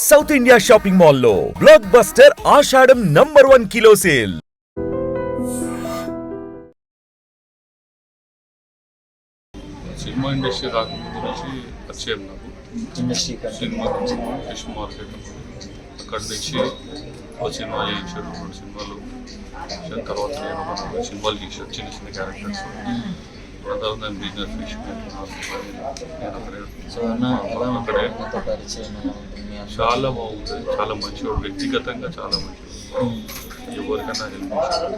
South India shopping మాల్లో block buster ఆషాఢం #1 kilo sale. Cinema industry రాకముందు నుంచి పరిచయం నాకు. సినిమా ఫిష్ మార్కెట్ అక్కడి నుంచి ఒక సినిమా చేయించాడు, 2 సినిమాలు. తర్వాత నేను ఒక సినిమాలు చేశాను, చిన్న చిన్న క్యారెక్టర్స్. తర్వాత నేను బిజినెస్ ఫిష్ నేను అక్కడే చాలా బాగుంటుంది, చాలా మంచివాడు, వ్యక్తిగతంగా చాలా మంచివాడు, ఎవరికైనా హెల్ప్ చేశాడు.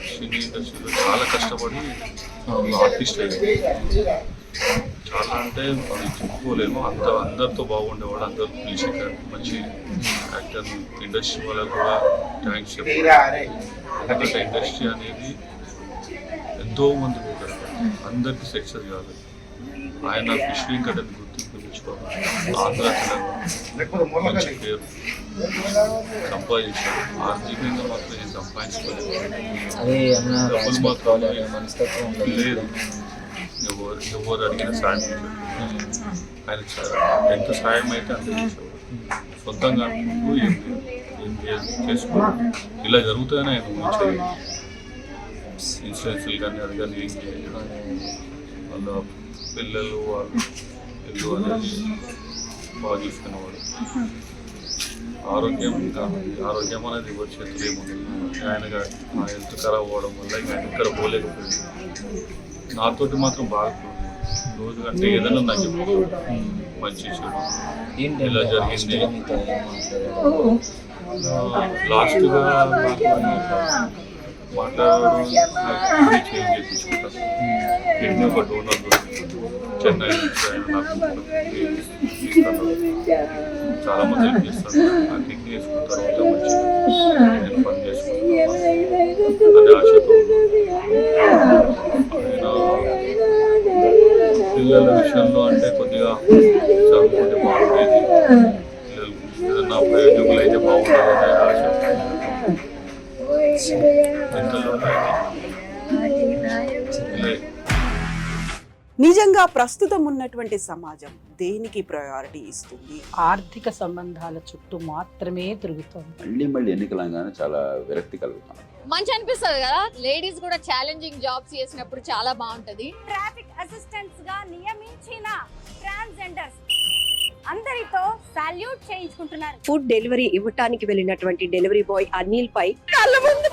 సినీ ఇండస్ట్రీలో చాలా కష్టపడి ఆర్టిస్ట్ అయ్యాడు. చాలా అంటే అది చెప్పుకోలేము, అందరితో బాగుండేవాడు, అందరూ పిలిచి మంచి యాక్టర్. ఇండస్ట్రీ వాళ్ళకు కూడా థ్యాంక్స్ చెప్పాలి. ఎందుకంటే ఇండస్ట్రీ అనేది ఎంతో మంది పోతారు, అందరికీ సక్సెస్ కాదు. ఆయన ఫిష్ వెంకటని గుర్తింపు తెచ్చుకోవాలి, ఆంధ్ర తెలంగాణ మంచి పేరు సంపాదించాడు. ఆర్థికంగా మాత్రం నేను సంపాదించుకోలేదు, డబ్బులు మాత్రం లేదు. ఎవరు అడిగిన సాయం చేశాడు ఆయన. ఎంత సాయం అయితే అంత చేసేవాడు. సొంతంగా అంటూ ఏం చేసుకోవాలి, ఇలా జరుగుతుందని ఆయన ఊహించేది. ఇన్సూరెన్స్లు కానీ అది కానీ ఏం చేయలేదు. వాళ్ళ పిల్లలు వాళ్ళు ఇల్లు అనేది బాగా చూసుకునేవాడు. ఆరోగ్యం అనేది ఎవరి చేతులు ఏముంది. ఆయనగా నా హెల్త్ ఖరాబ్ అవ్వడం వల్ల ఇంకా ఎక్కడ పోలేకపోయింది. నాతోటి మాత్రం బాగా రోజు అంటే ఏదైనా నాకు చెప్పు, మంచి చెడు ఇలా జరిగింది. లాస్ట్గా మాట్లాడడం చేంజ్ చేయించుకుంటాను. కిడ్నీ ఒక డోనర్ చెన్నై నుంచి ఆయన నాకు ఇస్తాను, చాలా మంది హెల్ప్ చేస్తాను. ఆ కిడ్నీ వేసుకున్న తర్వాత మంచిగా నేను పని చేసుకుంటాను అనే ఆశతో. పిల్లల విషయంలో అంటే కొద్దిగా చదువుకుంటే బాగుండేది, పిల్లలు ఏదన్నా ప్రయోజకులు అయితే బాగుంటుంది అనే ఆశ. నిజంగా ప్రస్తుతం ఉన్నటువంటి సమాజం దేనికి ప్రయారిటీ ఇస్తుంది? ఆర్థిక సంబంధాల చుట్టూ మాత్రమే తిరుగుతోంది. మళ్ళీ ఎన్నికలంగానే చాలా విరక్తి కలుగుతాం. మంచి అనిపిస్తుంది కదా, లేడీస్ కూడా ఛాలెంజింగ్ జాబ్స్ చేసినప్పుడు చాలా బాగుంటది. ట్రాఫిక్ అసిస్టెంట్స్ గా నియమించిన ట్రాన్స్జెండర్స్ అందరితో సాల్యూట్ చేయించుకుంటున్నారు. ఫుడ్ డెలివరీ ఇవ్వటానికి వెళ్ళినటువంటి డెలివరీ బాయ్ అనిల్ పై కళ్ళ ముందు